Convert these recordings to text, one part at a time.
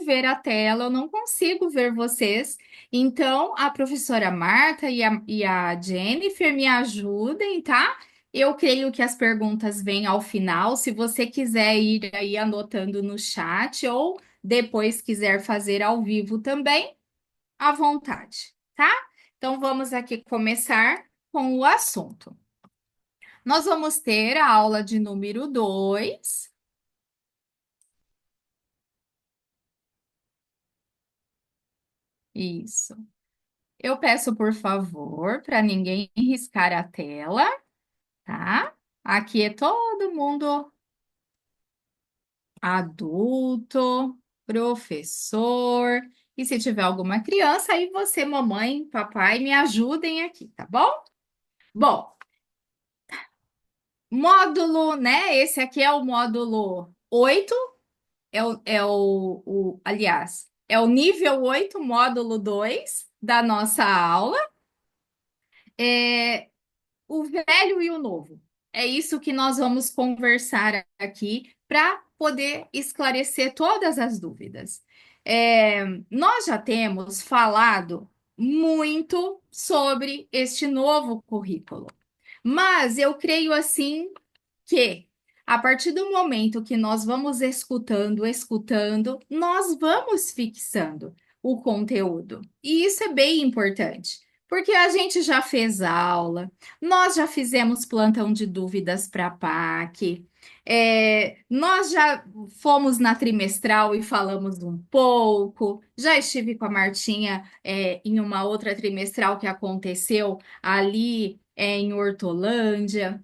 ver a tela, eu não consigo ver vocês. Então, a professora Marta e a Jennifer me ajudem, tá? Eu creio que as perguntas vêm ao final. Se você quiser ir aí anotando no chat ou depois quiser fazer ao vivo também, à vontade, tá? Então, vamos aqui começar com o assunto. Nós vamos ter a aula de número 2. Isso. Eu peço, por favor, para ninguém riscar a tela, tá? Aqui é todo mundo adulto, professor. E se tiver alguma criança, aí você, mamãe, papai, me ajudem aqui, tá bom? Bom, módulo, né? Esse aqui é o módulo 8. Aliás, é o nível 8, módulo 2 da nossa aula. É, o velho e o novo. É isso que nós vamos conversar aqui para poder esclarecer todas as dúvidas. Nós já temos falado muito sobre este novo currículo, mas eu creio assim que a partir do momento que nós vamos escutando, nós vamos fixando o conteúdo. E isso é bem importante, porque a gente já fez aula, nós já fizemos plantão de dúvidas para a PAC, nós já fomos na trimestral e falamos um pouco, já estive com a Martinha, em uma outra trimestral que aconteceu ali, em Hortolândia.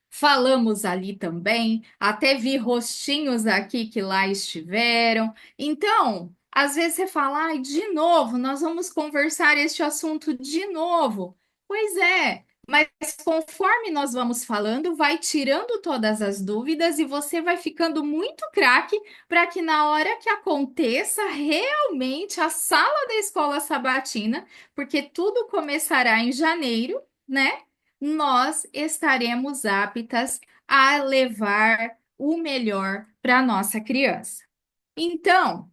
Falamos ali também, até vi rostinhos aqui que lá estiveram. Então, às vezes você fala, ai, de novo, nós vamos conversar este assunto de novo. Pois é, mas conforme nós vamos falando, vai tirando todas as dúvidas e você vai ficando muito craque para que na hora que aconteça realmente a sala da escola sabatina, porque tudo começará em janeiro, né? Nós estaremos aptas a levar o melhor para a nossa criança. Então,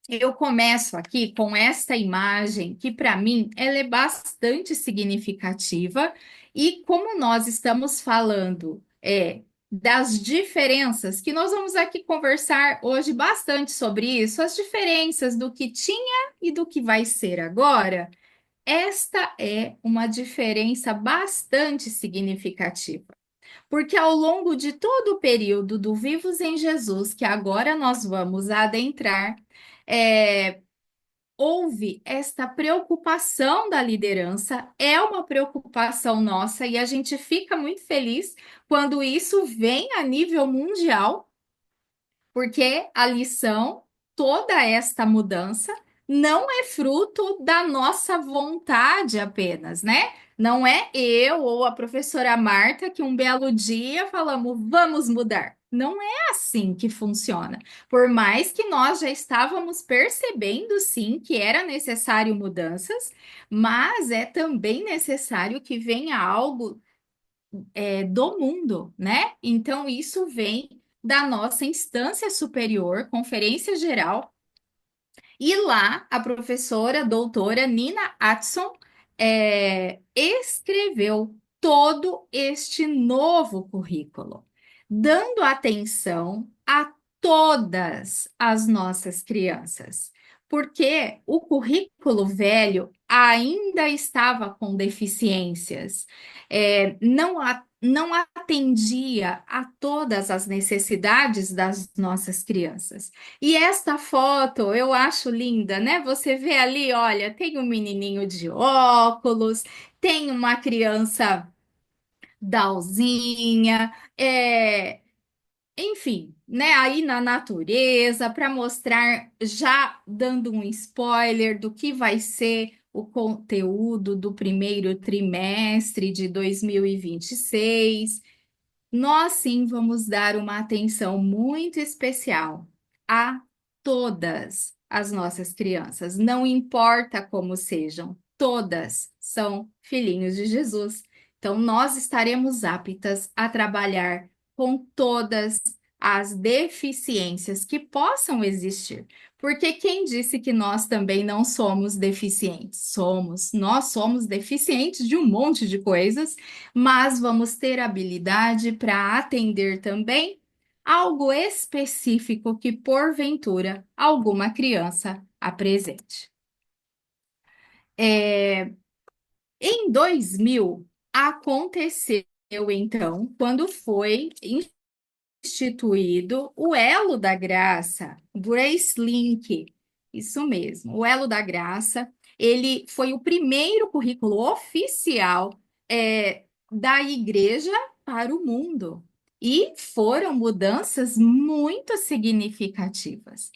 eu começo aqui com esta imagem que para mim ela é bastante significativa e como nós estamos falando das diferenças, que nós vamos aqui conversar hoje bastante sobre isso, as diferenças do que tinha e do que vai ser agora. Esta é uma diferença bastante significativa, porque ao longo de todo o período do Vivos em Jesus, que agora nós vamos adentrar, é, houve esta preocupação da liderança, é uma preocupação nossa e a gente fica muito feliz quando isso vem a nível mundial, porque a lição, toda esta mudança, não é fruto da nossa vontade apenas, né? Não é eu ou a professora Marta que um belo dia falamos, vamos mudar. Não é assim que funciona. Por mais que nós já estávamos percebendo, sim, que era necessário mudanças, mas é também necessário que venha algo do mundo, né? Então, isso vem da nossa instância superior, Conferência Geral, e lá a professora doutora Nina Atson escreveu todo este novo currículo, dando atenção a todas as nossas crianças, porque o currículo velho ainda estava com deficiências, não atendia a todas as necessidades das nossas crianças. E esta foto eu acho linda, né? Você vê ali, olha, tem um menininho de óculos, tem uma criança Dalzinha, enfim, né? Aí na natureza, para mostrar, já dando um spoiler do que vai ser o conteúdo do primeiro trimestre de 2026. Nós sim vamos dar uma atenção muito especial a todas as nossas crianças, não importa como sejam, todas são filhinhos de Jesus. Então, nós estaremos aptas a trabalhar com todas as deficiências que possam existir. Porque quem disse que nós também não somos deficientes? Nós somos deficientes de um monte de coisas, mas vamos ter habilidade para atender também algo específico que, porventura, alguma criança apresente. Em 2000, aconteceu, então, quando foi instituído o Elo da Graça, Grace Link, isso mesmo, o Elo da Graça, ele foi o primeiro currículo oficial da igreja para o mundo. E foram mudanças muito significativas.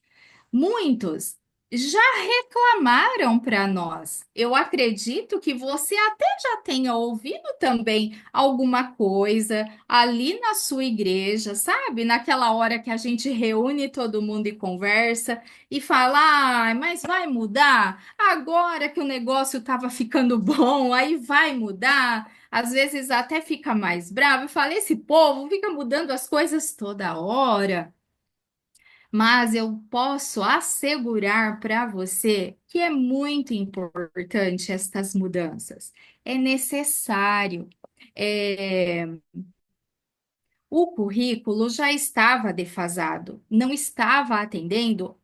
Muitos já reclamaram para nós. Eu acredito que você até já tenha ouvido também alguma coisa ali na sua igreja, sabe? Naquela hora que a gente reúne todo mundo e conversa e fala: ah, mas vai mudar? Agora que o negócio estava ficando bom, aí vai mudar. Às vezes até fica mais bravo. Eu falo: esse povo fica mudando as coisas toda hora. Mas eu posso assegurar para você que é muito importante estas mudanças. É necessário. É, o currículo já estava defasado, não estava atendendo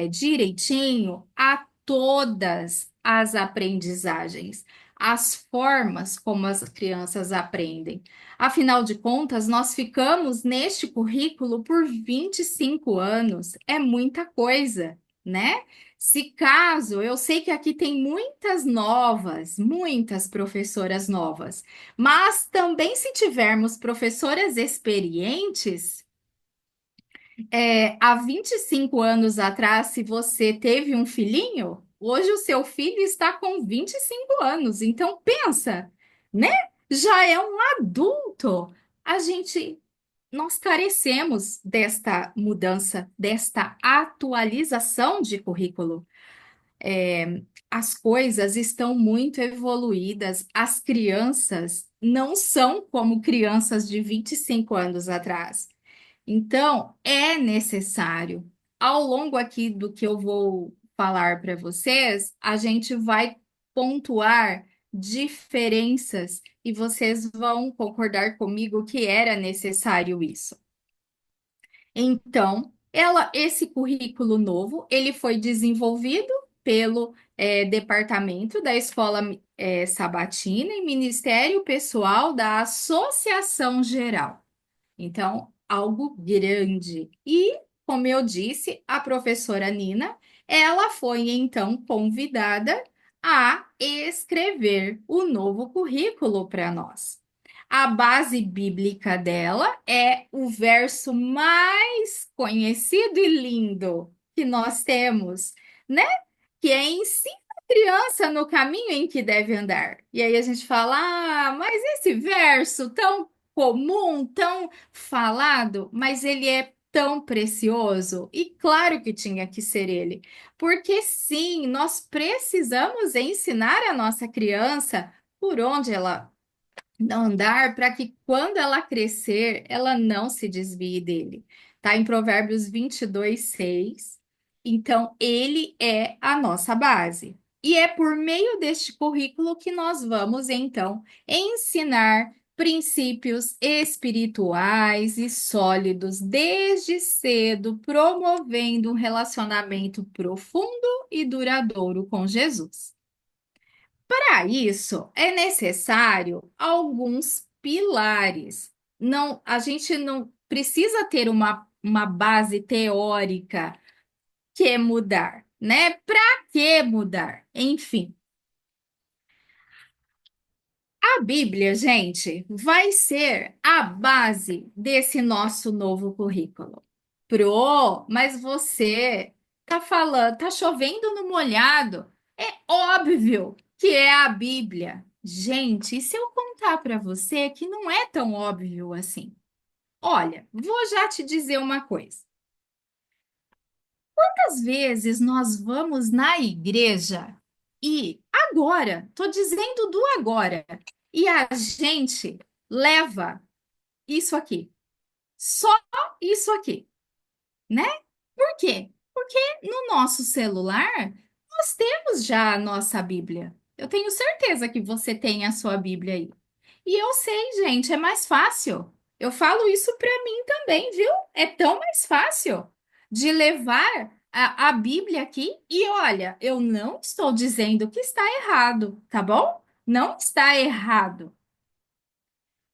direitinho a todas as aprendizagens, as formas como as crianças aprendem. Afinal de contas, nós ficamos neste currículo por 25 anos, é muita coisa, né? Se caso, eu sei que aqui tem muitas novas, muitas professoras novas. Mas também, se tivermos professoras experientes, há 25 anos atrás, se você teve um filhinho, hoje o seu filho está com 25 anos. Então, pensa, né? Já é um adulto. A gente, nós carecemos desta mudança, desta atualização de currículo. As coisas estão muito evoluídas. As crianças não são como crianças de 25 anos atrás. Então, é necessário. Ao longo aqui do que eu vou falar para vocês, a gente vai pontuar diferenças e vocês vão concordar comigo que era necessário isso. Então, esse currículo novo, ele foi desenvolvido pelo departamento da Escola Sabatina e Ministério Pessoal da Associação Geral. Então, algo grande. E, como eu disse, a professora Nina, ela foi então convidada a escrever o novo currículo para nós. A base bíblica dela é o verso mais conhecido e lindo que nós temos, né? Que é ensina a criança no caminho em que deve andar. E aí a gente fala, ah, mas esse verso tão comum, tão falado, mas ele é tão precioso. E claro que tinha que ser ele, porque sim, nós precisamos ensinar a nossa criança por onde ela não andar para que quando ela crescer, ela não se desvie dele. Tá em Provérbios 22:6. Então, ele é a nossa base. E é por meio deste currículo que nós vamos, então, ensinar princípios espirituais e sólidos desde cedo, promovendo um relacionamento profundo e duradouro com Jesus. Para isso, é necessário alguns pilares. Não, a gente não precisa ter uma base teórica que mudar, né? Para que mudar? Enfim, a Bíblia, gente, vai ser a base desse nosso novo currículo. Mas você tá falando, tá chovendo no molhado. É óbvio que é a Bíblia. Gente, e se eu contar para você que não é tão óbvio assim? Olha, vou já te dizer uma coisa. Quantas vezes nós vamos na igreja e agora, tô dizendo do agora, e a gente leva isso aqui. Só isso aqui, né? Por quê? Porque no nosso celular nós temos já a nossa Bíblia. Eu tenho certeza que você tem a sua Bíblia aí. E eu sei, gente, é mais fácil. Eu falo isso para mim também, viu? É tão mais fácil de levar a Bíblia aqui. E olha, eu não estou dizendo que está errado, tá bom? Não está errado.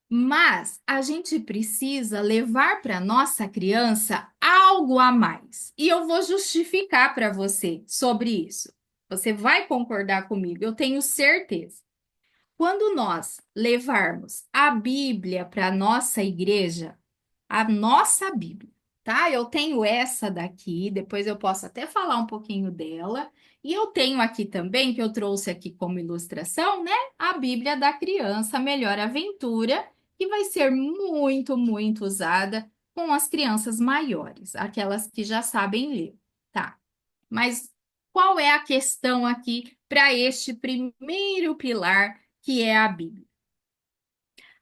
Mas a gente precisa levar para nossa criança algo a mais. E eu vou justificar para você sobre isso. Você vai concordar comigo, eu tenho certeza. Quando nós levarmos a Bíblia para a nossa igreja, a nossa Bíblia, tá? Eu tenho essa daqui, depois eu posso até falar um pouquinho dela. E eu tenho aqui também, que eu trouxe aqui como ilustração, né? A Bíblia da Criança Melhor Aventura, que vai ser muito, muito usada com as crianças maiores, aquelas que já sabem ler, tá? Mas qual é a questão aqui para este primeiro pilar, que é a Bíblia?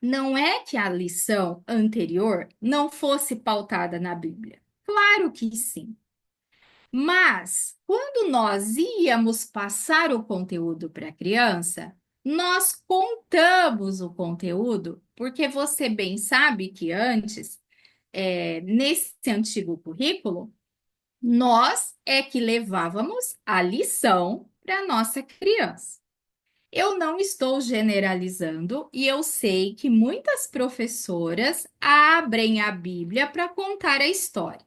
Não é que a lição anterior não fosse pautada na Bíblia. Claro que sim. Mas, quando nós íamos passar o conteúdo para a criança, nós contamos o conteúdo, porque você bem sabe que antes, nesse antigo currículo, nós é que levávamos a lição para a nossa criança. Eu não estou generalizando e eu sei que muitas professoras abrem a Bíblia para contar a história.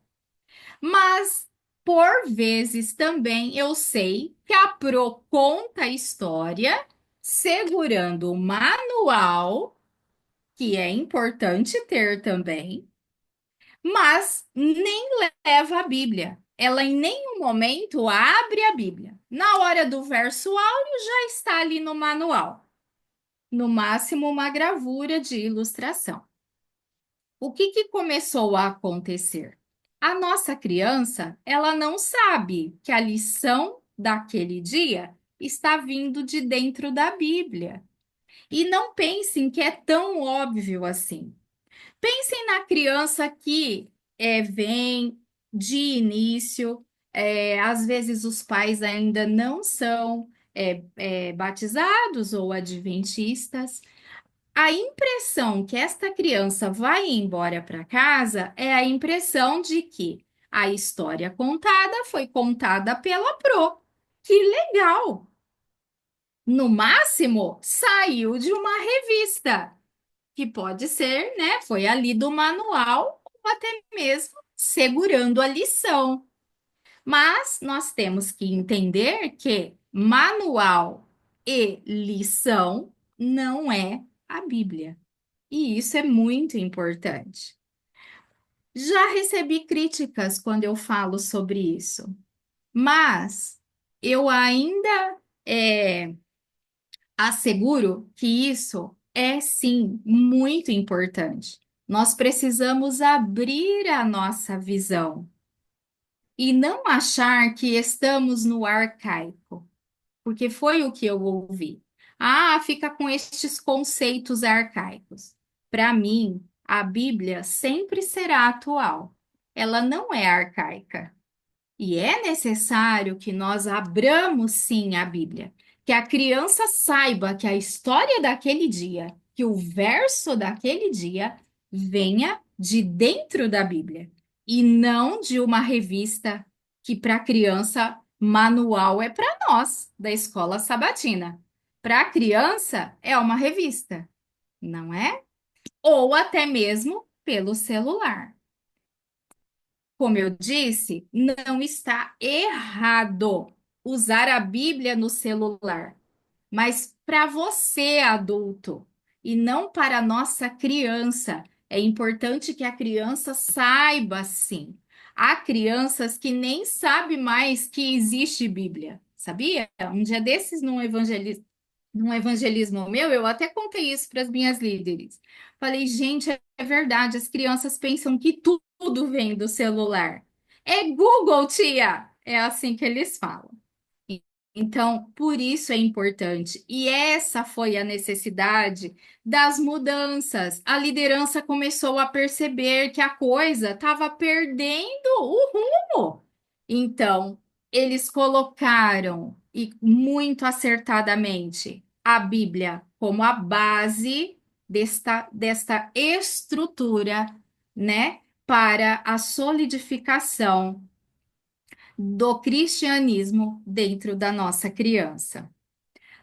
Mas, por vezes também eu sei que a Pro conta a história segurando o manual, que é importante ter também, mas nem leva a Bíblia. Ela em nenhum momento abre a Bíblia. Na hora do verso áureo já está ali no manual. No máximo uma gravura de ilustração. O que começou a acontecer? A nossa criança, ela não sabe que a lição daquele dia está vindo de dentro da Bíblia. E não pensem que é tão óbvio assim. Pensem na criança que vem de início, às vezes os pais ainda não são batizados ou adventistas. A impressão que esta criança vai embora para casa é a impressão de que a história contada foi contada pela Pro. Que legal! No máximo, saiu de uma revista que pode ser, né? Foi ali do manual ou até mesmo segurando a lição. Mas nós temos que entender que manual e lição não é a Bíblia. E isso é muito importante. Já recebi críticas quando eu falo sobre isso, mas eu ainda asseguro que isso é sim muito importante. Nós precisamos abrir a nossa visão e não achar que estamos no arcaico, porque foi o que eu ouvi. Ah, fica com estes conceitos arcaicos. Para mim, a Bíblia sempre será atual. Ela não é arcaica. E é necessário que nós abramos sim a Bíblia, que a criança saiba que a história daquele dia, que o verso daquele dia venha de dentro da Bíblia e não de uma revista que para criança manual é para nós da escola sabatina. Para a criança é uma revista, não é? Ou até mesmo pelo celular. Como eu disse, não está errado usar a Bíblia no celular, mas para você, adulto, e não para a nossa criança. É importante que a criança saiba, sim. Há crianças que nem sabem mais que existe Bíblia, sabia? Um dia desses, num evangelismo meu, eu até contei isso para as minhas líderes. Falei, gente, é verdade, as crianças pensam que tudo vem do celular. É Google, tia! É assim que eles falam. Então, por isso é importante. E essa foi a necessidade das mudanças. A liderança começou a perceber que a coisa estava perdendo o rumo. Então, eles colocaram, e muito acertadamente, a Bíblia como a base desta estrutura, né, para a solidificação do cristianismo dentro da nossa criança.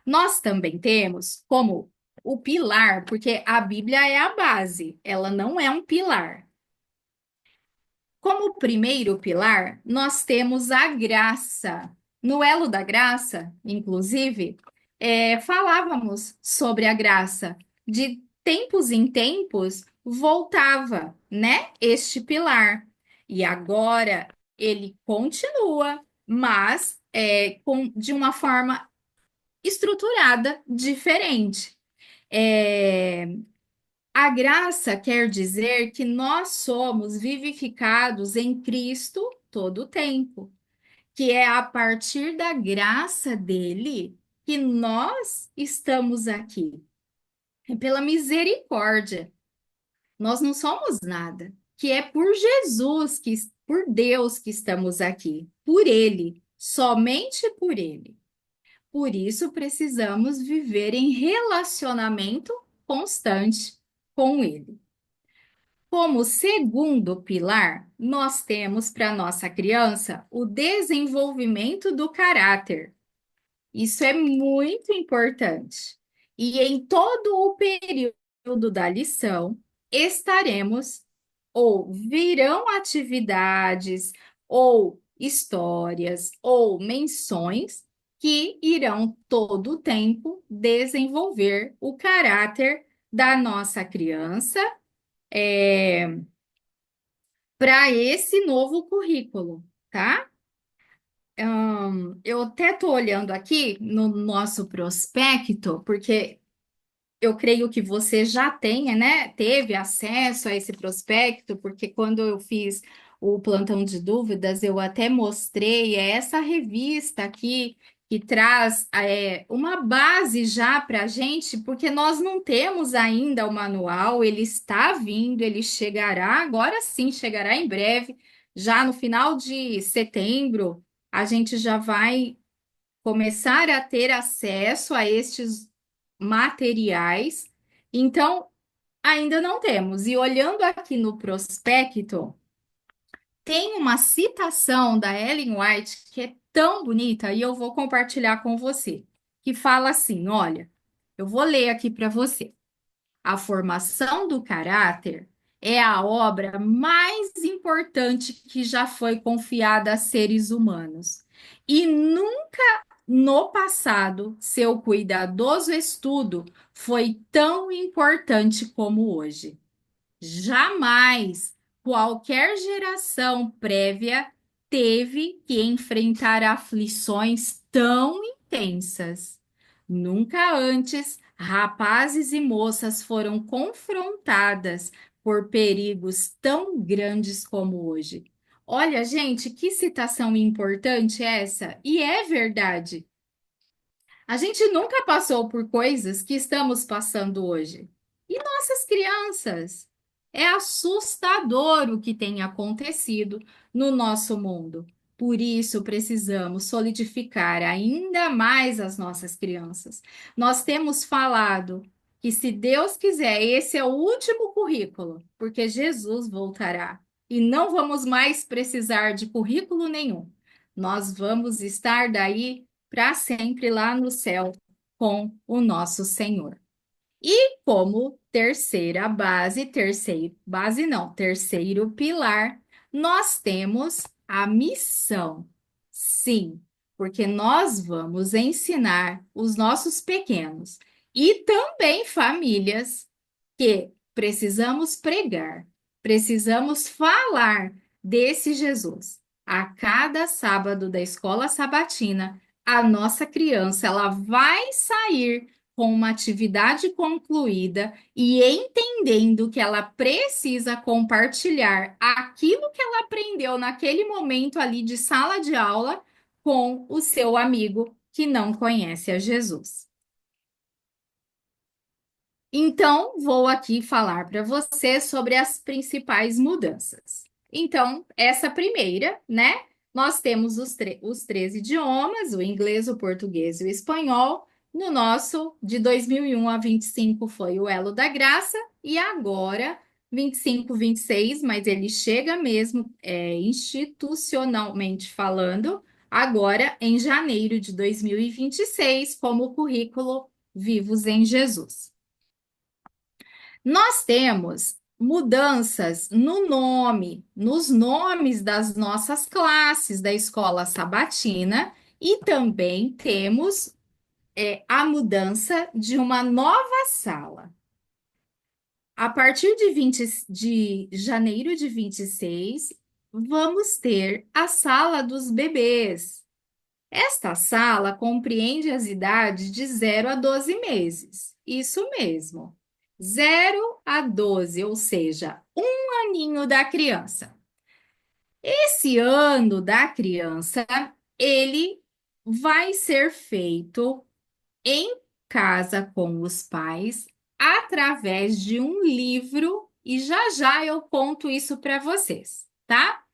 Nós também temos como o pilar, porque a Bíblia é a base, ela não é um pilar. Como primeiro pilar, nós temos a graça. No elo da graça, inclusive, falávamos sobre a graça. De tempos em tempos, voltava, né, este pilar. E agora ele continua, mas de uma forma estruturada diferente. É, a graça quer dizer que nós somos vivificados em Cristo todo o tempo, que é a partir da graça dele que nós estamos aqui. É pela misericórdia. Nós não somos nada, que é por Jesus, por Deus que estamos aqui, por ele, somente por ele. Por isso precisamos viver em relacionamento constante com ele. Como segundo pilar, nós temos para nossa criança o desenvolvimento do caráter. Isso é muito importante. E em todo o período da lição, estaremos ou virão atividades ou histórias ou menções que irão todo o tempo desenvolver o caráter da nossa criança para esse novo currículo, tá? Eu até estou olhando aqui no nosso prospecto, porque eu creio que você já tenha, né? Teve acesso a esse prospecto, porque quando eu fiz o plantão de dúvidas, eu até mostrei essa revista aqui que traz uma base já para a gente, porque nós não temos ainda o manual, ele está vindo, ele chegará, agora sim, chegará em breve, já no final de setembro, a gente já vai começar a ter acesso a estes materiais. Então, ainda não temos. E olhando aqui no prospecto, tem uma citação da Ellen White que é tão bonita e eu vou compartilhar com você, que fala assim: olha, eu vou ler aqui para você. A formação do caráter é a obra mais importante que já foi confiada a seres humanos. E nunca no passado seu cuidadoso estudo foi tão importante como hoje. Jamais qualquer geração prévia teve que enfrentar aflições tão intensas. Nunca antes rapazes e moças foram confrontadas por perigos tão grandes como hoje. Olha, gente, que citação importante essa! E é verdade. A gente nunca passou por coisas que estamos passando hoje. E nossas crianças? É assustador o que tem acontecido no nosso mundo. Por isso, precisamos solidificar ainda mais as nossas crianças. Nós temos falado que, se Deus quiser, esse é o último currículo, porque Jesus voltará e não vamos mais precisar de currículo nenhum. Nós vamos estar daí para sempre lá no céu com o nosso Senhor. E como terceiro pilar, nós temos a missão. Sim, porque nós vamos ensinar os nossos pequenos e também famílias que precisamos pregar, precisamos falar desse Jesus. A cada sábado da escola sabatina, a nossa criança ela vai sair com uma atividade concluída e entendendo que ela precisa compartilhar aquilo que ela aprendeu naquele momento ali de sala de aula com o seu amigo que não conhece a Jesus. Então, vou aqui falar para você sobre as principais mudanças. Então, essa primeira, né? Nós temos os três idiomas, o inglês, o português e o espanhol. No nosso, de 2001 a 25 foi o Elo da Graça, e agora, 25, 26, mas ele chega mesmo, institucionalmente falando, agora em janeiro de 2026, como o currículo Vivos em Jesus. Nós temos mudanças no nome, nos nomes das nossas classes da escola sabatina, e também temos a mudança de uma nova sala. A partir de 20 de janeiro de 26, vamos ter a sala dos bebês. Esta sala compreende as idades de 0 a 12 meses. Isso mesmo. 0 a 12, ou seja, um aninho da criança. Esse ano da criança, ele vai ser feito em casa com os pais através de um livro, e já já eu conto isso para vocês, tá?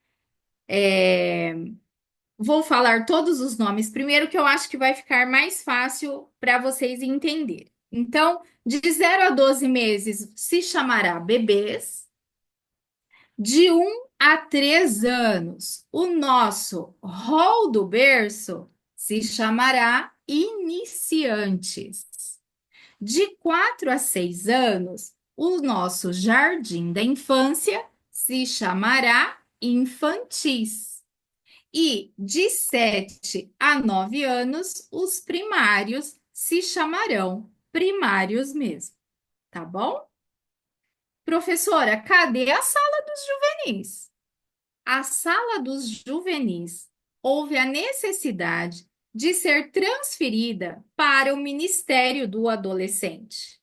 Vou falar todos os nomes primeiro, que eu acho que vai ficar mais fácil para vocês entenderem. Então, de 0 a 12 meses se chamará bebês, de 1 a 3 anos, o nosso rol do berço se chamará iniciantes. De 4 a 6 anos, o nosso jardim da infância se chamará infantis. E de 7 a 9 anos, os primários se chamarão primários mesmo, tá bom? Professora, cadê a sala dos juvenis? A sala dos juvenis houve a necessidade de ser transferida para o Ministério do Adolescente.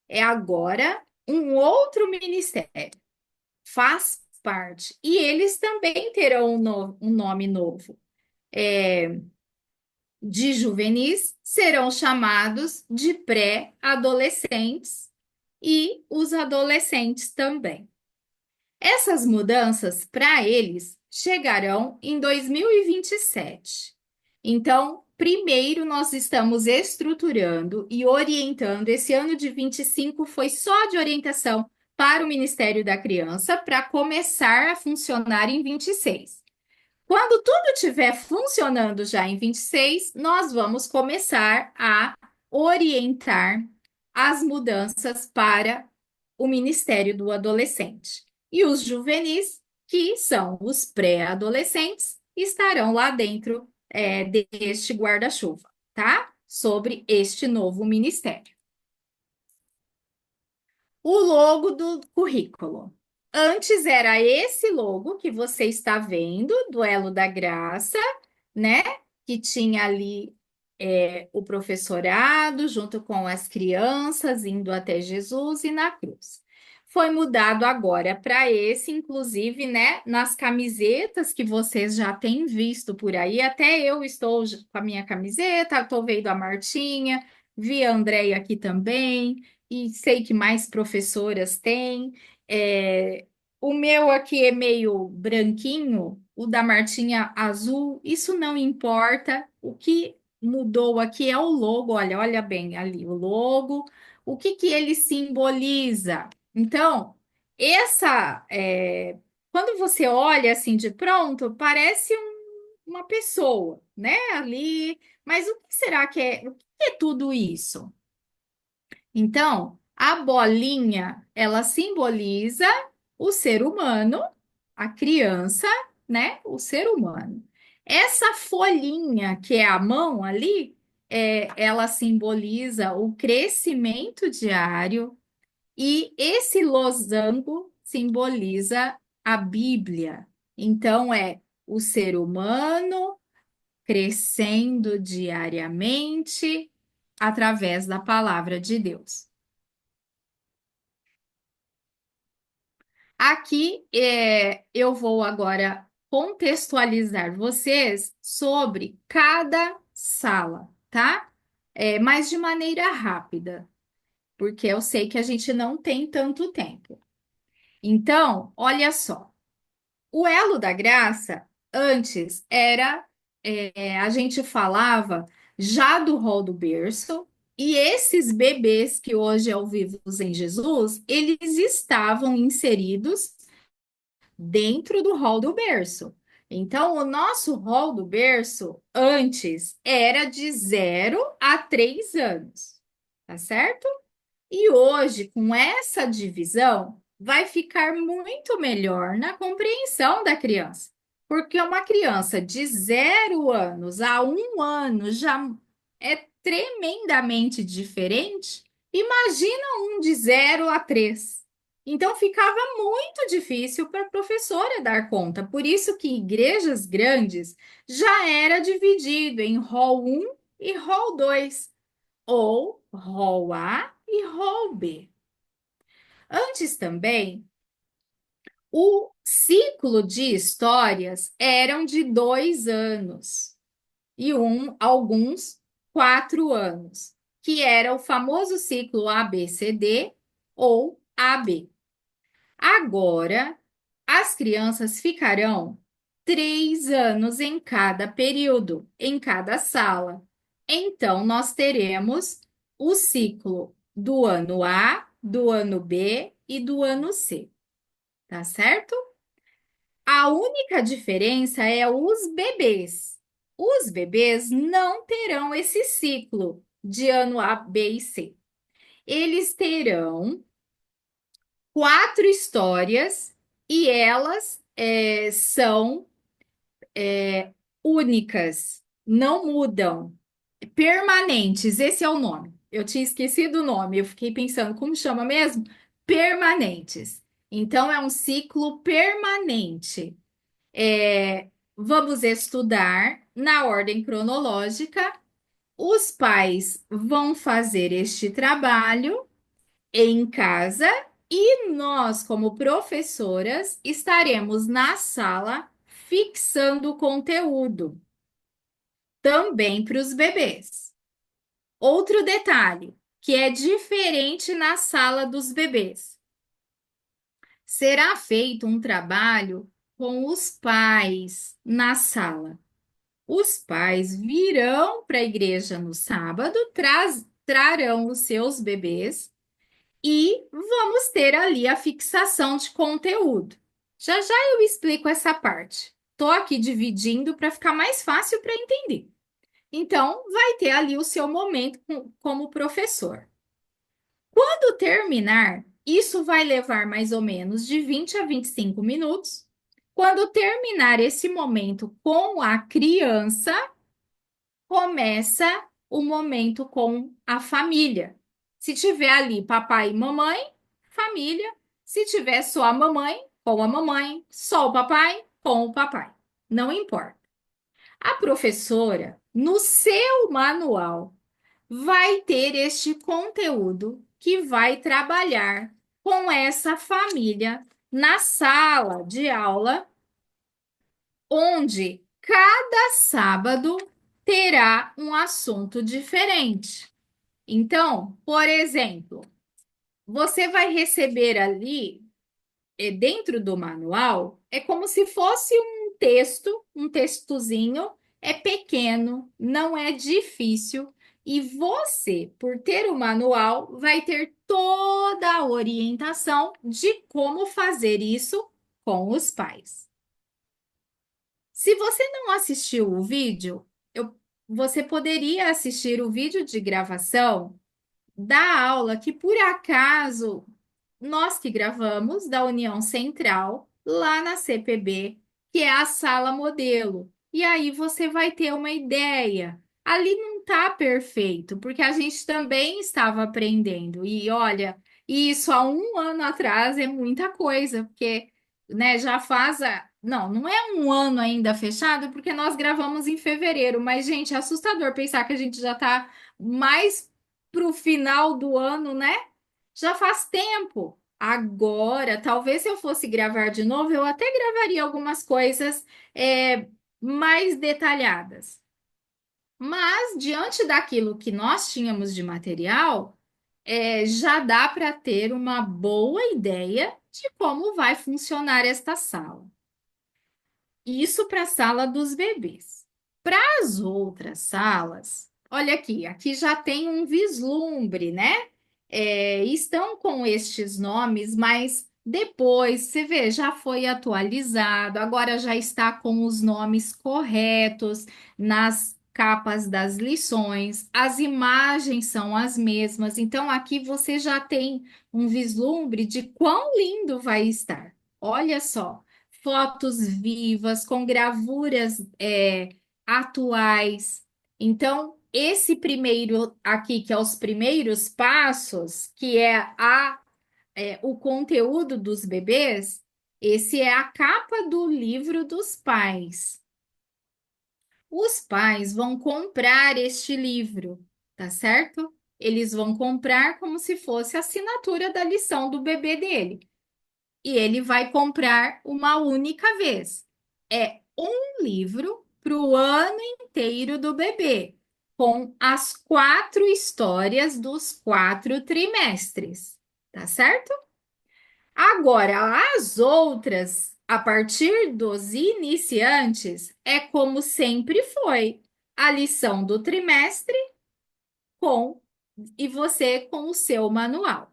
É agora um outro ministério, faz parte, e eles também terão um nome novo. De juvenis serão chamados de pré-adolescentes, e os adolescentes também. Essas mudanças para eles chegarão em 2027. Então, primeiro nós estamos estruturando e orientando. Esse ano de 25 foi só de orientação para o Ministério da Criança, para começar a funcionar em 26. Quando tudo estiver funcionando já em 26, nós vamos começar a orientar as mudanças para o Ministério do Adolescente. E os juvenis, que são os pré-adolescentes, estarão lá dentro deste guarda-chuva, tá? Sobre este novo ministério. O logo do currículo. Antes era esse logo que você está vendo, do Elo da Graça, né? Que tinha ali o professorado junto com as crianças indo até Jesus e na cruz. Foi mudado agora para esse, inclusive, né? Nas camisetas que vocês já têm visto por aí. Até eu estou com a minha camiseta, estou vendo a Martinha, vi a Andréia aqui também, e sei que mais professoras têm. É, o meu aqui é meio branquinho, o da Martinha azul, isso não importa. O que mudou aqui é o logo, olha, olha bem ali, o logo, o que que ele simboliza? Então, quando você olha assim de pronto, parece uma pessoa, né, ali, mas o que será que é? O que é tudo isso? Então, a bolinha, ela simboliza o ser humano, a criança, né? O ser humano. Essa folhinha, que é a mão ali, ela simboliza o crescimento diário, e esse losango simboliza a Bíblia. Então, é o ser humano crescendo diariamente através da palavra de Deus. Aqui eu vou agora contextualizar vocês sobre cada sala, tá? Mas de maneira rápida, porque eu sei que a gente não tem tanto tempo. Então, olha só. O elo da graça, antes, a gente falava já do rol do berço, e esses bebês que hoje é o Vivos em Jesus, eles estavam inseridos dentro do rol do berço. Então, o nosso rol do berço antes era de 0 a 3 anos, tá certo? E hoje, com essa divisão, vai ficar muito melhor na compreensão da criança. Porque uma criança de 0 anos a 1 ano já é tremendamente diferente. Imagina um de 0 a 3. Então ficava muito difícil para a professora dar conta. Por isso que igrejas grandes já era dividido em rol um e rol 2 ou rol A e rol B. Antes também, o ciclo de histórias eram de 2 anos e alguns 4 anos, que era o famoso ciclo ABCD ou AB. Agora, as crianças ficarão 3 anos em cada período, em cada sala. Então, nós teremos o ciclo do ano A, do ano B e do ano C, tá certo? A única diferença é os bebês. Os bebês não terão esse ciclo de ano A, B e C. Eles terão 4 histórias e elas são únicas, não mudam, permanentes. Esse é o nome. Eu tinha esquecido o nome, eu fiquei pensando, como chama mesmo? Permanentes. Então, é um ciclo permanente. Vamos estudar na ordem cronológica. Os pais vão fazer este trabalho em casa e nós, como professoras, estaremos na sala fixando o conteúdo, também para os bebês. Outro detalhe que é diferente na sala dos bebês: será feito um trabalho com os pais na sala. Os pais virão para a igreja no sábado, trarão os seus bebês e vamos ter ali a fixação de conteúdo. Já já eu explico essa parte. Estou aqui dividindo para ficar mais fácil para entender. Então, vai ter ali o seu momento como professor. Quando terminar, isso vai levar mais ou menos de 20 a 25 minutos. Quando terminar esse momento com a criança, começa o momento com a família. Se tiver ali papai e mamãe, família. Se tiver só a mamãe, com a mamãe, só o papai, com o papai. Não importa. A professora, no seu manual, vai ter este conteúdo que vai trabalhar com essa família na sala de aula, onde cada sábado terá um assunto diferente. Então, por exemplo, você vai receber ali, dentro do manual, é como se fosse um texto, um textozinho, é pequeno, não é difícil, e você, por ter o manual, vai ter toda a orientação de como fazer isso com os pais. Se você não assistiu o vídeo, você poderia assistir o vídeo de gravação da aula que, por acaso, nós que gravamos da União Central, lá na CPB, que é a sala modelo. E aí você vai ter uma ideia. Ali não está perfeito, porque a gente também estava aprendendo. E olha, isso há 1 ano atrás é muita coisa, porque, né, já faz Não, não é 1 ano ainda fechado, porque nós gravamos em fevereiro. Mas, gente, é assustador pensar que a gente já está mais para o final do ano, né? Já faz tempo. Agora, talvez se eu fosse gravar de novo, eu até gravaria algumas coisas mais detalhadas. Mas, diante daquilo que nós tínhamos de material, já dá para ter uma boa ideia de como vai funcionar esta sala. Isso para a sala dos bebês. Para as outras salas, olha aqui, aqui já tem um vislumbre, né? Estão com estes nomes, mas depois, você vê, já foi atualizado, agora já está com os nomes corretos nas capas das lições, as imagens são as mesmas, então aqui você já tem um vislumbre de quão lindo vai estar. Olha só, fotos vivas, com gravuras atuais. Então, esse primeiro aqui, que é os primeiros passos, que o conteúdo dos bebês, esse é a capa do livro dos pais. Os pais vão comprar este livro, tá certo? Eles vão comprar como se fosse a assinatura da lição do bebê dele. E ele vai comprar uma única vez. É um livro para o ano inteiro do bebê, com as 4 histórias dos 4 trimestres, tá certo? Agora, as outras, a partir dos iniciantes, é como sempre foi. A lição do trimestre com e você com o seu manual.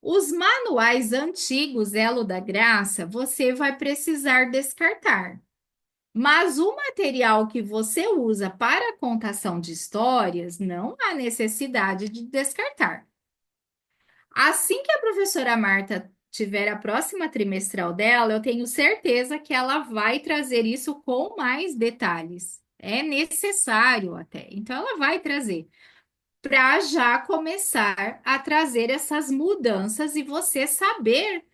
Os manuais antigos Elo da Graça, você vai precisar descartar. Mas o material que você usa para a contação de histórias, não há necessidade de descartar. Assim que a professora Marta tiver a próxima trimestral dela, eu tenho certeza que ela vai trazer isso com mais detalhes. É necessário até. Então, ela vai trazer para já começar a trazer essas mudanças e você saber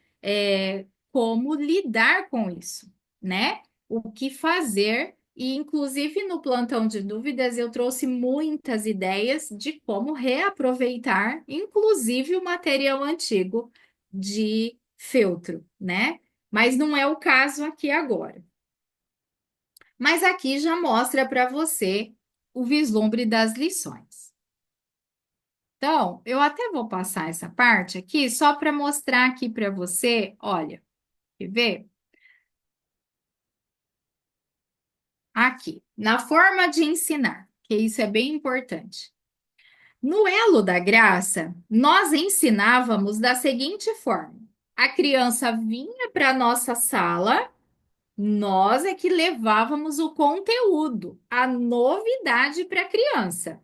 como lidar com isso, né? O que fazer. E, inclusive, no plantão de dúvidas, eu trouxe muitas ideias de como reaproveitar, inclusive, o material antigo de feltro, né? Mas não é o caso aqui agora. Mas aqui já mostra para você o vislumbre das lições. Então, eu até vou passar essa parte aqui só para mostrar aqui para você. Olha, quer ver? Aqui, na forma de ensinar, que isso é bem importante. No Elo da Graça, nós ensinávamos da seguinte forma: a criança vinha para a nossa sala, nós é que levávamos o conteúdo, a novidade para a criança.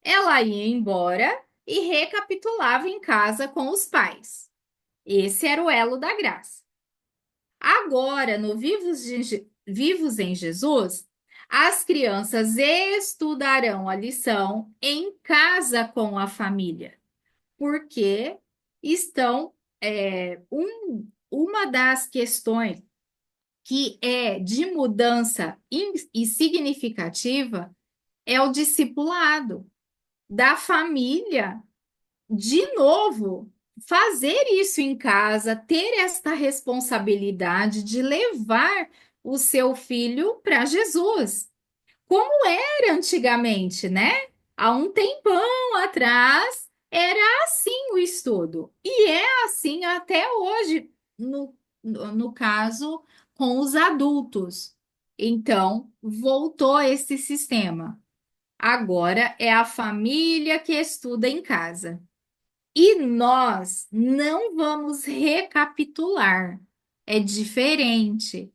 Ela ia embora e recapitulava em casa com os pais. Esse era o Elo da Graça. Agora, no Vivos em Jesus, as crianças estudarão a lição em casa com a família, porque estão. Uma das questões que é de mudança e significativa é o discipulado da família de novo, fazer isso em casa, ter esta responsabilidade de levar o seu filho para Jesus, como era antigamente, né? Há um tempão atrás, era assim o estudo, e é assim até hoje, no caso, com os adultos. Então, voltou esse sistema. Agora é a família que estuda em casa. E nós não vamos recapitular, é diferente.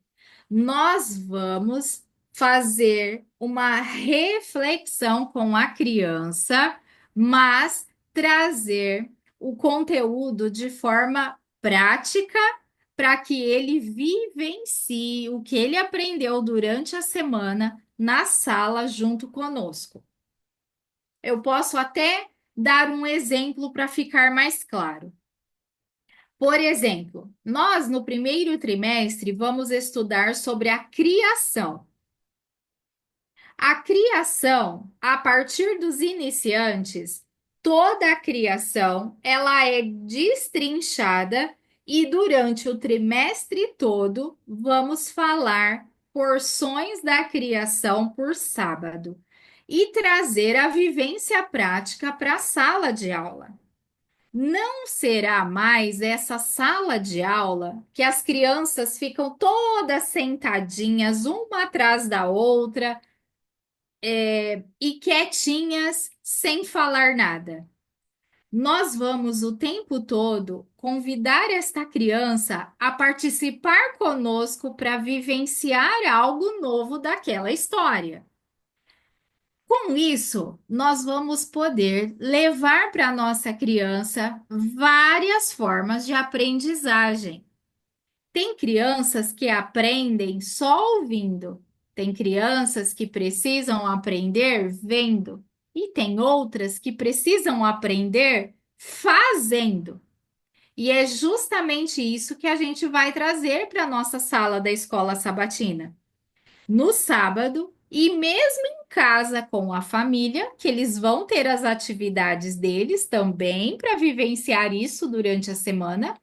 Nós vamos fazer uma reflexão com a criança, mas trazer o conteúdo de forma prática para que ele vivencie o que ele aprendeu durante a semana na sala junto conosco. Eu posso até dar um exemplo para ficar mais claro. Por exemplo, nós no primeiro trimestre vamos estudar sobre a criação. A criação, a partir dos iniciantes, toda a criação, ela é destrinchada e durante o trimestre todo vamos falar porções da criação por sábado. e trazer a vivência prática para a sala de aula. Não será mais essa sala de aula que as crianças ficam todas sentadinhas, uma atrás da outra, e quietinhas, sem falar nada. Nós vamos o tempo todo convidar esta criança a participar conosco para vivenciar algo novo daquela história. Com isso, nós vamos poder levar para a nossa criança várias formas de aprendizagem. Tem crianças que aprendem só ouvindo, tem crianças que precisam aprender vendo, e tem outras que precisam aprender fazendo. E é justamente isso que a gente vai trazer para a nossa sala da escola sabatina no sábado e mesmo em casa com a família, que eles vão ter as atividades deles também para vivenciar isso durante a semana,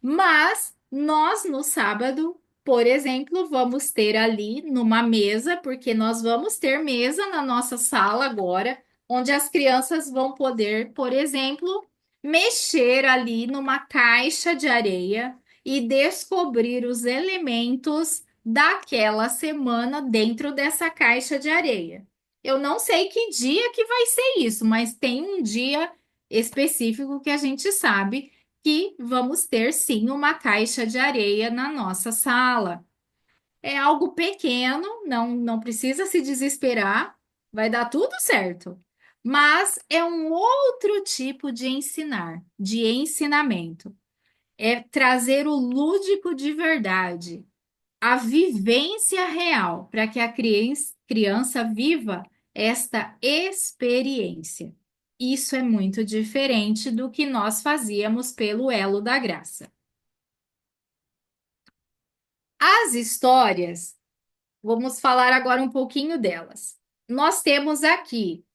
mas nós no sábado, por exemplo, vamos ter ali numa mesa, porque nós vamos ter mesa na nossa sala agora, onde as crianças vão poder, por exemplo, mexer ali numa caixa de areia e descobrir os elementos daquela semana dentro dessa caixa de areia. Eu não sei que dia que vai ser isso, mas tem um dia específico que a gente sabe que vamos ter sim uma caixa de areia na nossa sala. É algo pequeno, não precisa se desesperar, vai dar tudo certo. Mas é um outro tipo de ensinar, de ensinamento. É trazer o lúdico de verdade, a vivência real, para que a criança viva esta experiência. Isso é muito diferente do que nós fazíamos pelo Elo da Graça. As histórias, vamos falar agora um pouquinho delas. Nós temos aqui,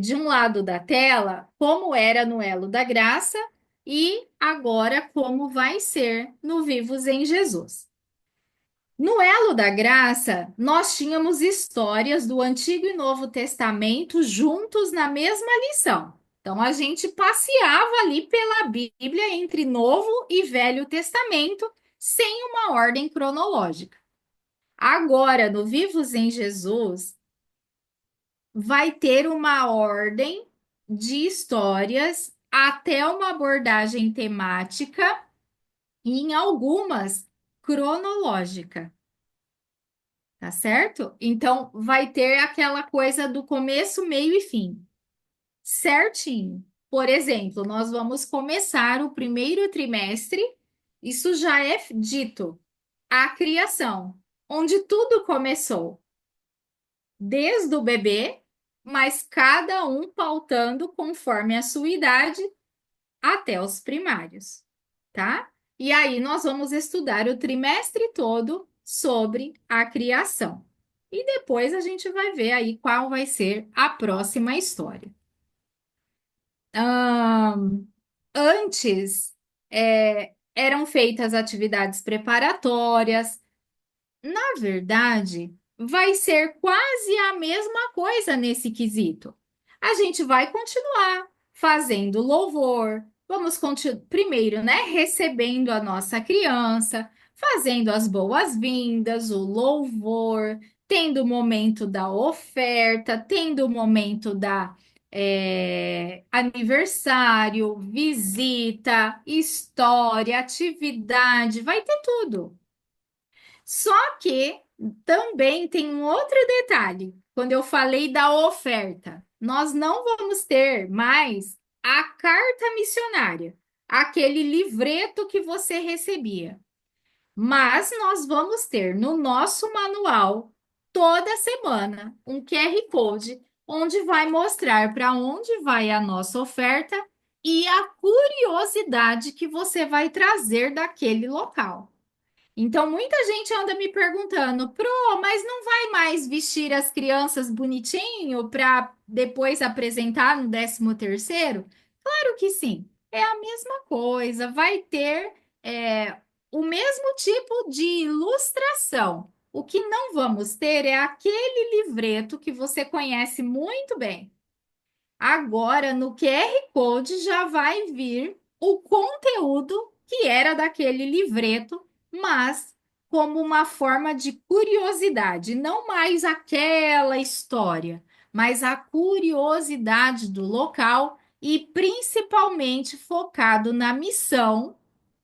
de um lado da tela, como era no Elo da Graça e agora como vai ser no Vivos em Jesus. No Elo da Graça, nós tínhamos histórias do Antigo e Novo Testamento juntos na mesma lição. Então, a gente passeava ali pela Bíblia entre Novo e Velho Testamento, sem uma ordem cronológica. Agora, no Vivos em Jesus, vai ter uma ordem de histórias até uma abordagem temática e, em algumas, cronológica. Tá certo? Então, vai ter aquela coisa do começo, meio e fim, certinho. Por exemplo, nós vamos começar o primeiro trimestre, isso já é dito, a criação, onde tudo começou, desde o bebê, mas cada um pautando conforme a sua idade até os primários, tá? E aí nós vamos estudar o trimestre todo sobre a criação. E depois a gente vai ver aí qual vai ser a próxima história. Antes, eram feitas atividades preparatórias. Na verdade, vai ser quase a mesma coisa nesse quesito. A gente vai continuar fazendo louvor, vamos primeiro, né, recebendo a nossa criança, fazendo as boas-vindas, o louvor, tendo o momento da oferta, tendo o momento da aniversário, visita, história, atividade, vai ter tudo. Só que também tem um outro detalhe. Quando eu falei da oferta, nós não vamos ter mais a carta missionária, aquele livreto que você recebia. Mas nós vamos ter no nosso manual, toda semana, um QR Code, onde vai mostrar para onde vai a nossa oferta e a curiosidade que você vai trazer daquele local. Então, muita gente anda me perguntando, Pro, mas não vai mais vestir as crianças bonitinho para depois apresentar no 13º? Claro que sim, é a mesma coisa, vai ter o mesmo tipo de ilustração, O que não vamos ter é aquele livreto que você conhece muito bem. Agora, no QR Code já vai vir o conteúdo que era daquele livreto, mas como uma forma de curiosidade, não mais aquela história, mas a curiosidade do local e principalmente focado na missão,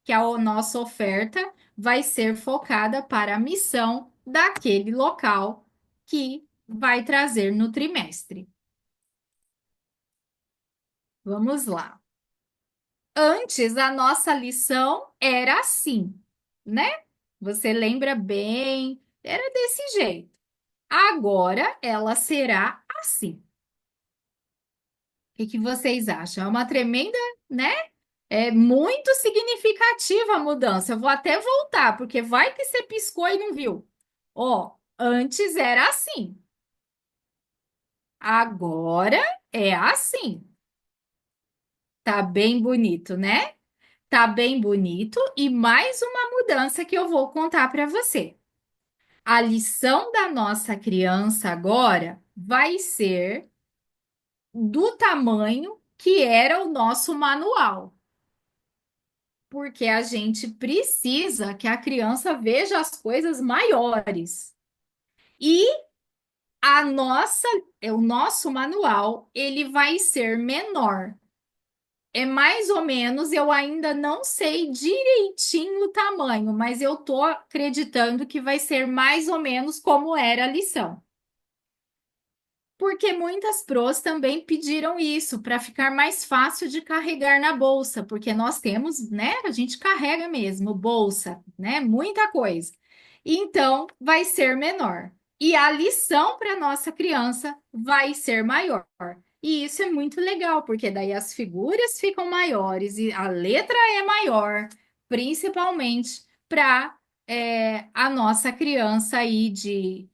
que a nossa oferta vai ser focada para a missão daquele local que vai trazer no trimestre. Vamos lá. Antes, a nossa lição era assim, né? Você lembra bem? Era desse jeito. Agora, ela será assim. O que que vocês acham? É uma tremenda, né? É muito significativa a mudança. Eu vou até voltar, porque vai que você piscou e não viu. Ó, antes era assim. Agora é assim. Tá bem bonito, né? Tá bem bonito e mais uma mudança que eu vou contar para você. A lição da nossa criança agora vai ser do tamanho que era o nosso manual, porque a gente precisa que a criança veja as coisas maiores. E o nosso manual, ele vai ser menor. É mais ou menos, eu ainda não sei direitinho o tamanho, mas eu tô acreditando que vai ser mais ou menos como era a lição. Porque muitas pros também pediram isso para ficar mais fácil de carregar na bolsa, porque nós temos, né? A gente carrega mesmo bolsa, né? Muita coisa. Então, vai ser menor. E a lição para nossa criança vai ser maior. E isso é muito legal, porque daí as figuras ficam maiores e a letra é maior, principalmente para a nossa criança aí de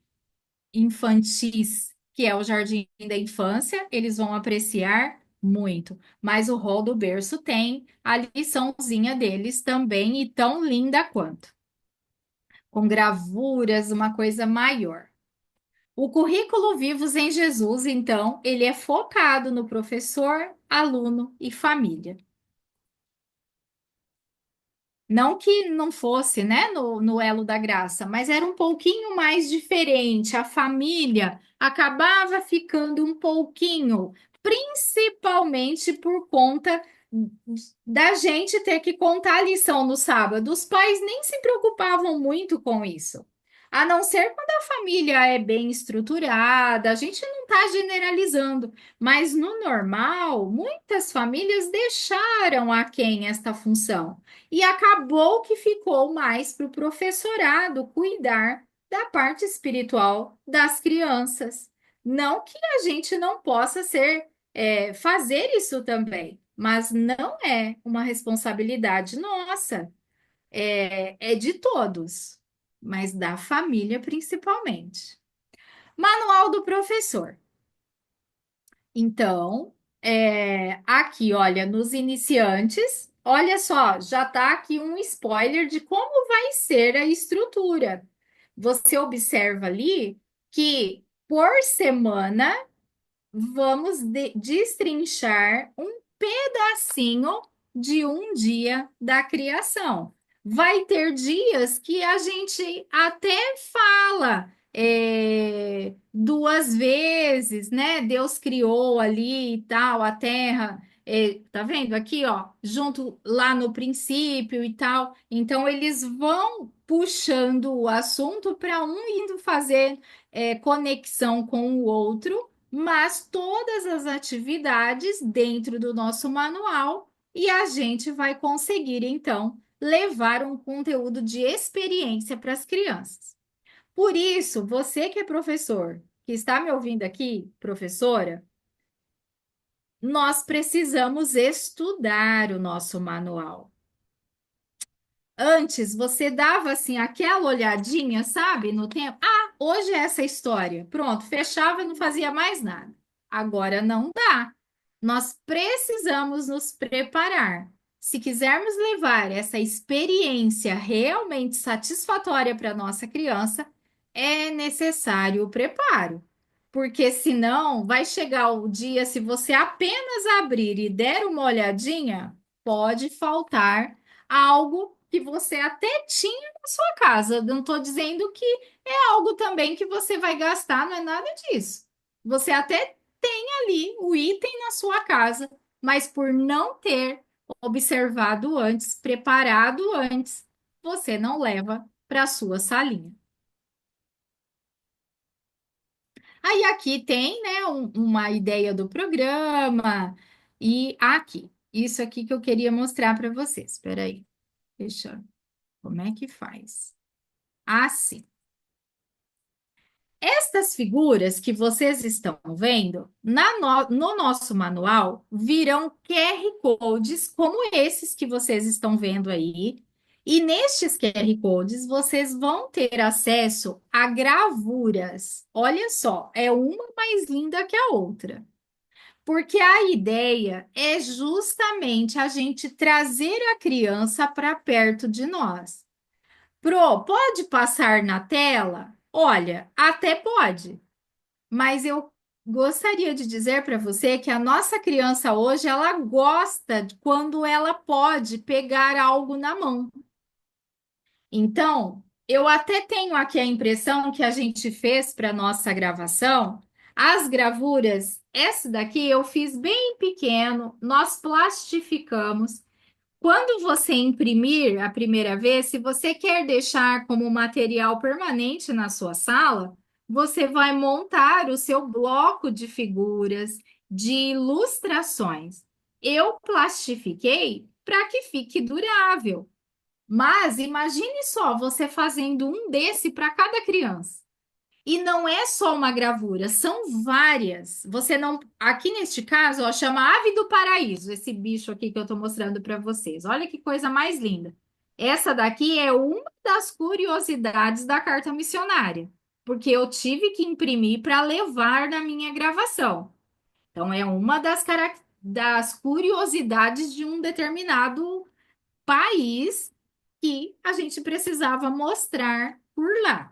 infantis, que é o Jardim da Infância, eles vão apreciar muito. Mas o Hall do Berço tem a liçãozinha deles também, e tão linda quanto, com gravuras, uma coisa maior. O currículo Vivos em Jesus, então, ele é focado no professor, aluno e família. Não que não fosse, né, no Elo da Graça, mas era um pouquinho mais diferente. A família acabava ficando um pouquinho, principalmente por conta da gente ter que contar a lição no sábado. Os pais nem se preocupavam muito com isso. A não ser quando a família é bem estruturada, a gente não está generalizando, mas no normal, muitas famílias deixaram a quem esta função. E acabou que ficou mais para o professorado cuidar da parte espiritual das crianças. Não que a gente não possa fazer isso também, mas não é uma responsabilidade nossa, é de todos, mas da família principalmente. Manual do professor. Então, aqui, olha, nos iniciantes, olha só, já está aqui um spoiler de como vai ser a estrutura. Você observa ali que por semana vamos destrinchar um pedacinho de um dia da criação. Vai ter dias que a gente até fala duas vezes, né? Deus criou ali e tal, a terra. Tá vendo aqui, ó, junto lá no princípio e tal. Então, eles vão puxando o assunto para um indo fazer conexão com o outro, mas todas as atividades dentro do nosso manual e a gente vai conseguir, então, levar um conteúdo de experiência para as crianças. Por isso, você que é professor, que está me ouvindo aqui, professora, nós precisamos estudar o nosso manual. Antes, você dava assim aquela olhadinha, sabe, no tempo. Ah, hoje é essa história. Pronto, fechava e não fazia mais nada. Agora não dá. Nós precisamos nos preparar. Se quisermos levar essa experiência realmente satisfatória para nossa criança, é necessário o preparo, porque senão vai chegar o dia, se você apenas abrir e der uma olhadinha, pode faltar algo que você até tinha na sua casa. Eu não estou dizendo que é algo também que você vai gastar, não é nada disso. Você até tem ali o item na sua casa, mas por não ter observado antes, preparado antes, você não leva para a sua salinha. Aí aqui tem, né, uma ideia do programa e aqui, isso aqui que eu queria mostrar para vocês. Espera aí, deixa, como é que faz? Assim, estas figuras que vocês estão vendo no nosso manual virão QR Codes como esses que vocês estão vendo aí. E nestes QR Codes vocês vão ter acesso a gravuras. Olha só, é uma mais linda que a outra. Porque a ideia é justamente a gente trazer a criança para perto de nós. Pro, pode passar na tela? Olha, até pode, mas eu gostaria de dizer para você que a nossa criança hoje, ela gosta de quando ela pode pegar algo na mão. Então, eu até tenho aqui a impressão que a gente fez para nossa gravação. As gravuras, essa daqui eu fiz bem pequeno, nós plastificamos. Quando você imprimir a primeira vez, se você quer deixar como material permanente na sua sala, você vai montar o seu bloco de figuras, de ilustrações. Eu plastifiquei para que fique durável. Mas imagine só você fazendo um desse para cada criança. E não é só uma gravura, são várias. Você não. Aqui neste caso, ó, chama Ave do Paraíso, esse bicho aqui que eu estou mostrando para vocês. Olha que coisa mais linda. Essa daqui é uma das curiosidades da carta missionária, porque eu tive que imprimir para levar na minha gravação. Então, é uma das curiosidades de um determinado país que a gente precisava mostrar por lá.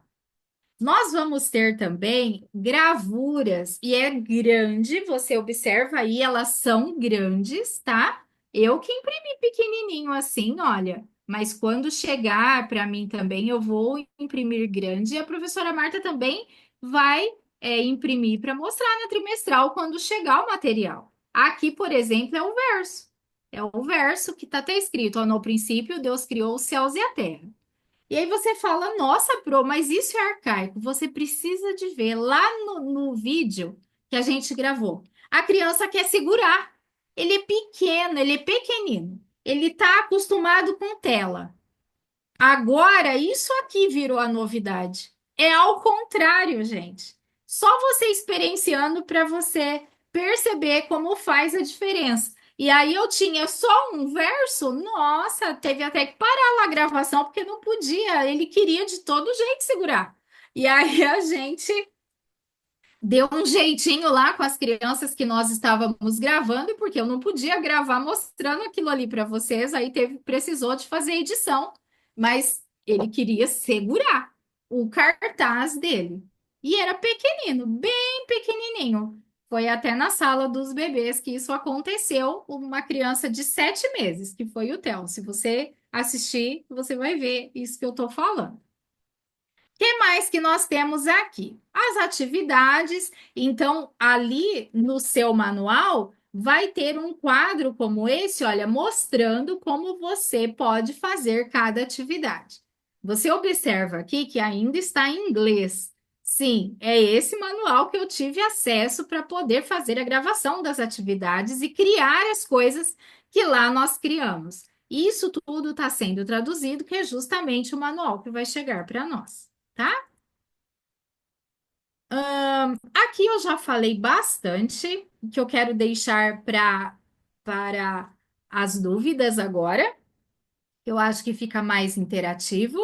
Nós vamos ter também gravuras, e é grande, você observa aí, elas são grandes, tá? Eu que imprimi pequenininho assim, olha, mas quando chegar para mim também, eu vou imprimir grande, e a professora Marta também vai imprimir para mostrar na trimestral quando chegar o material. Aqui, por exemplo, é o verso. É o verso que está até escrito, ó, no princípio, Deus criou os céus e a terra. E aí você fala, nossa, Pro, mas isso é arcaico. Você precisa de ver lá no vídeo que a gente gravou. A criança quer segurar. Ele é pequeno, ele é pequenino. Ele está acostumado com tela. Agora, isso aqui virou a novidade. É ao contrário, gente. Só você experienciando para você perceber como faz a diferença. E aí eu tinha só um verso, nossa, teve até que parar lá a gravação porque não podia, ele queria de todo jeito segurar. E aí a gente deu um jeitinho lá com as crianças que nós estávamos gravando, porque eu não podia gravar mostrando aquilo ali para vocês, aí precisou de fazer edição, mas ele queria segurar o cartaz dele. E era pequenino, bem pequenininho. Foi até na sala dos bebês que isso aconteceu, uma criança de 7 meses, que foi o Theo. Se você assistir, você vai ver isso que eu estou falando que mais que nós temos aqui? As atividades. Então, ali no seu manual, vai ter um quadro como esse, olha, mostrando como você pode fazer cada atividade. Você observa aqui que ainda está em inglês. Sim, é esse manual que eu tive acesso para poder fazer a gravação das atividades e criar as coisas que lá nós criamos. Isso tudo está sendo traduzido, que é justamente o manual que vai chegar para nós, tá? Aqui eu já falei bastante, que eu quero deixar para as dúvidas agora. Eu acho que fica mais interativo.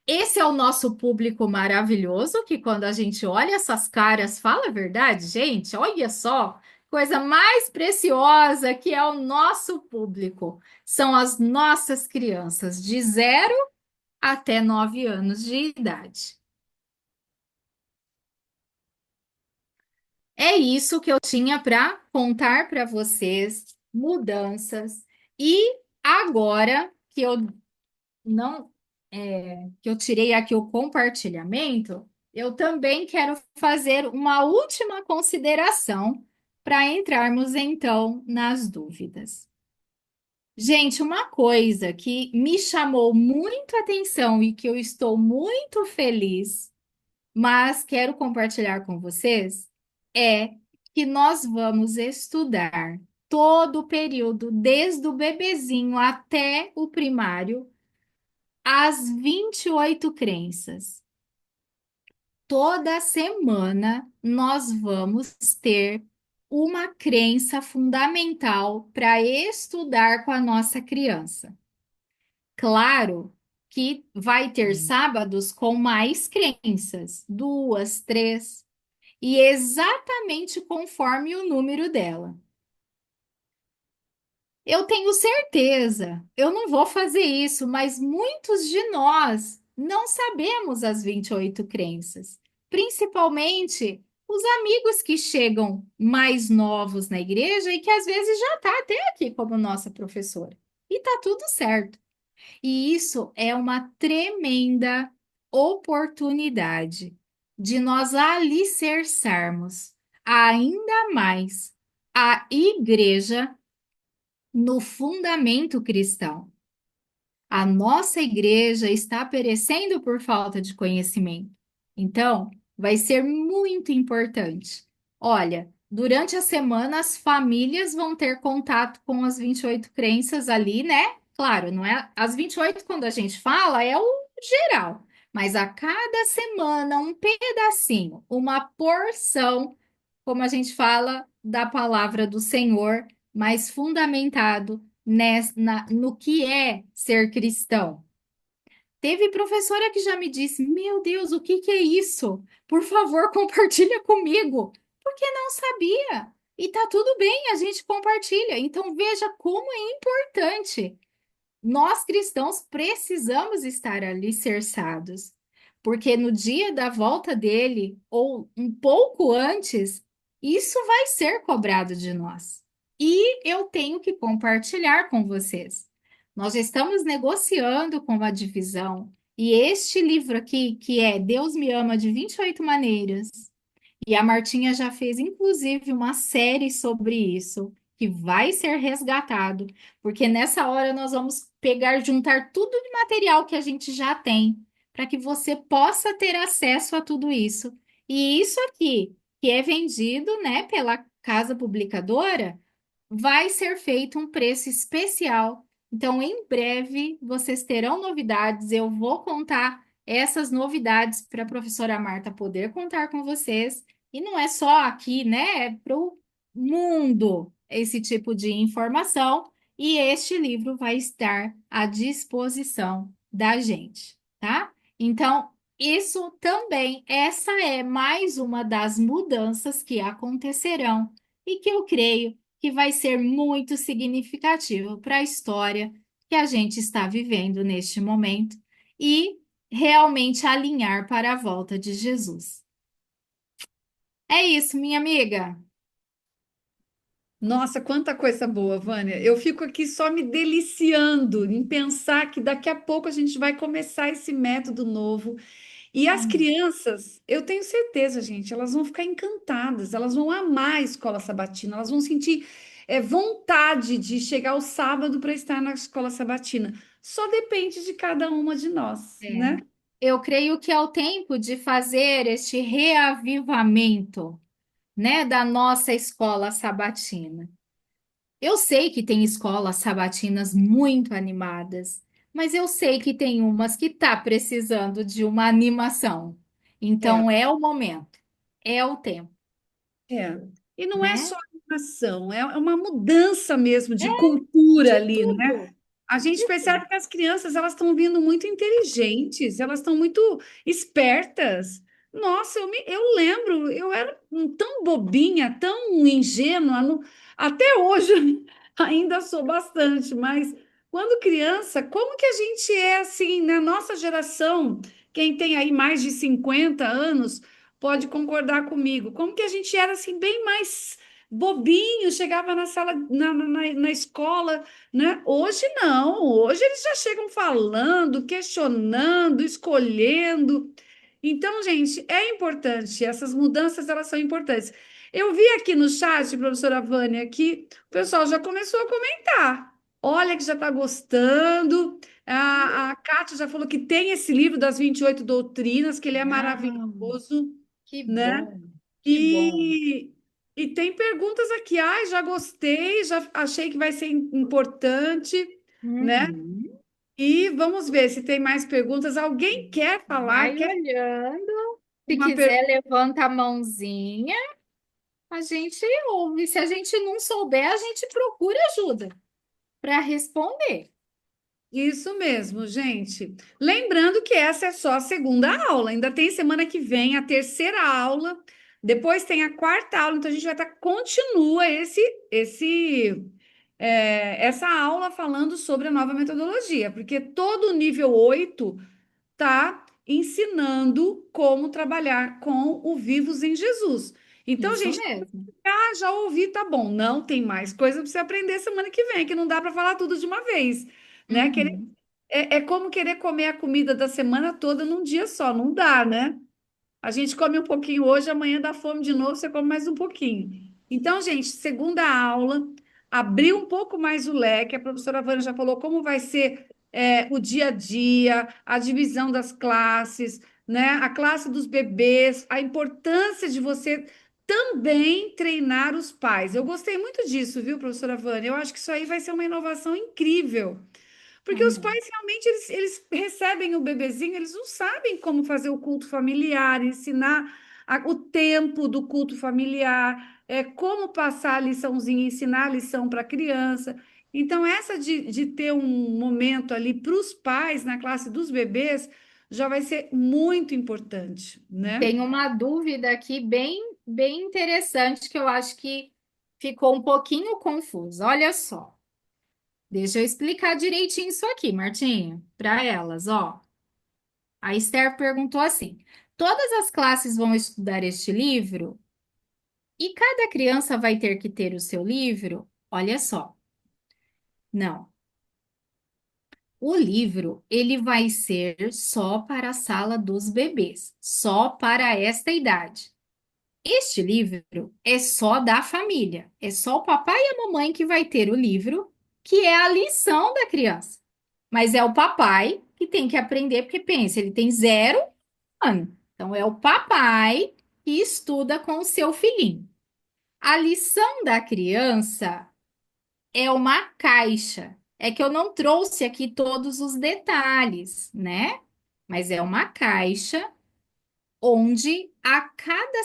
Esse é o nosso público maravilhoso, que quando a gente olha essas caras, fala a verdade, gente, olha só, coisa mais preciosa que é o nosso público. São as nossas crianças de 0 até 9 anos de idade. é isso que eu tinha para contar para vocês, mudanças. E agora que eu não que eu tirei aqui o compartilhamento, eu também quero fazer uma última consideração para entrarmos então nas dúvidas. Gente, uma coisa que me chamou muito a atenção e que eu estou muito feliz, mas quero compartilhar com vocês, é que nós vamos estudar todo o período, desde o bebezinho até o primário, as 28 crenças. Toda semana nós vamos ter uma crença fundamental para estudar com a nossa criança. Claro que vai ter sábados com mais crenças, duas, três, e exatamente conforme o número dela. Eu tenho certeza, eu não vou fazer isso, mas muitos de nós não sabemos as 28 crenças, principalmente os amigos que chegam mais novos na igreja e que às vezes já está até aqui como nossa professora. E tá tudo certo. E isso é uma tremenda oportunidade de nós alicerçarmos ainda mais a igreja no fundamento cristão. A nossa igreja está perecendo por falta de conhecimento. Então, vai ser muito importante. Olha, durante a semana, as famílias vão ter contato com as 28 crenças ali, né? Claro, não é as 28 quando a gente fala, é o geral. Mas a cada semana, um pedacinho, uma porção, como a gente fala, da palavra do Senhor, mas fundamentado no que é ser cristão. Teve professora que já me disse: Meu Deus, o que que é isso? Por favor, compartilha comigo. Porque não sabia. E tá tudo bem, a gente compartilha. Então veja como é importante. Nós cristãos precisamos estar alicerçados, porque no dia da volta dele, ou um pouco antes, isso vai ser cobrado de nós. E eu tenho que compartilhar com vocês. Nós estamos negociando com a divisão, e este livro aqui, que é Deus Me Ama de 28 Maneiras, e a Martinha já fez, inclusive, uma série sobre isso, que vai ser resgatado, porque nessa hora nós vamos pegar, juntar tudo de material que a gente já tem, para que você possa ter acesso a tudo isso. E isso aqui, que é vendido, né, pela casa publicadora, vai ser feito um preço especial. Então, em breve, vocês terão novidades. Eu vou contar essas novidades para a professora Marta poder contar com vocês. E não é só aqui, né? É para o mundo esse tipo de informação. E este livro vai estar à disposição da gente, tá? Então, isso também, essa é mais uma das mudanças que acontecerão e que eu creio que vai ser muito significativo para a história que a gente está vivendo neste momento e realmente alinhar para a volta de Jesus. É isso, minha amiga. Nossa, quanta coisa boa, Vânia. Eu fico aqui só me deliciando em pensar que daqui a pouco a gente vai começar esse método novo. E as Amém. crianças, eu tenho certeza, gente, elas vão ficar encantadas, elas vão amar a escola sabatina, elas vão sentir vontade de chegar ao sábado para estar na escola sabatina. Só depende de cada uma de nós, É. né? Eu creio que é o tempo de fazer este reavivamento, né, da nossa escola sabatina. Eu sei que tem escolas sabatinas muito animadas, mas eu sei que tem umas que tá precisando de uma animação. É. Então é o momento, é o tempo, É. E não é né? só educação, é uma mudança mesmo É de cultura de ali, né? tudo, A gente de tudo. percebe que as crianças elas estão vindo muito inteligentes, elas estão muito espertas. Nossa, eu lembro, eu era tão bobinha, tão ingênua, até hoje ainda sou bastante, mas quando criança, como que a gente é assim, na nossa geração, quem tem aí mais de 50 anos? pode concordar comigo. Como que a gente era assim bem mais bobinho, chegava na sala, na escola, né? Hoje não, hoje eles já chegam falando, questionando, escolhendo. Então, gente, é importante, essas mudanças elas são importantes. Eu vi aqui no chat, professora Vânia, que o pessoal já começou a comentar. Olha que já está gostando. A Kátia já falou que tem esse livro das 28 doutrinas, que ele é Ah, maravilhoso, que né? bom, que bom. E, e tem perguntas aqui. Ai, já gostei, já achei que vai ser importante, né? Uhum. E vamos ver se tem mais perguntas. Alguém quer falar? Vai Quer olhando. Se uma quiser, pergunta? levanta a mãozinha, a gente ouve. Se a gente não souber, a gente procura ajuda para responder. Isso mesmo, gente. Lembrando que essa é só a segunda aula. Ainda tem semana que vem a terceira aula. Depois tem a quarta aula. Então a gente vai estar continua essa aula falando sobre a nova metodologia, porque todo o nível 8 está ensinando como trabalhar com o Vivos em Jesus. Então, Isso gente, mesmo. já ouvi, tá bom. Não tem mais coisa para você aprender semana que vem, que não dá para falar tudo de uma vez, né? Uhum. É como querer comer a comida da semana toda num dia só, não dá, né? A gente come um pouquinho hoje, amanhã dá fome de novo, você come mais um pouquinho. Então, gente, segunda aula, abriu um pouco mais o leque, a professora Vânia já falou como vai ser o dia a dia, a divisão das classes, né? A classe dos bebês, a importância de você também treinar os pais. Eu gostei muito disso, viu, professora Vânia? Eu acho que isso aí vai ser uma inovação incrível. Porque os Amém. pais realmente eles recebem o bebezinho, eles não sabem como fazer o culto familiar, ensinar o tempo do culto familiar, como passar a liçãozinha, ensinar a lição para a criança. Então, essa de ter um momento ali para os pais na classe dos bebês já vai ser muito importante, né? Tem uma dúvida aqui bem interessante que eu acho que ficou um pouquinho confusa. Olha só. Deixa eu explicar direitinho isso aqui, Martinho, para elas, ó. A Esther perguntou assim: todas as classes vão estudar este livro e cada criança vai ter que ter o seu livro? Olha só. Não. O livro, ele vai ser só para a sala dos bebês, só para esta idade. Este livro é só da família, é só o papai e a mamãe que vai ter o livro, que é a lição da criança. Mas é o papai que tem que aprender, porque pensa, ele tem 0 ano. Então é o papai que estuda com o seu filhinho. A lição da criança é uma caixa. É que eu não trouxe aqui todos os detalhes, né? Mas é uma caixa onde a cada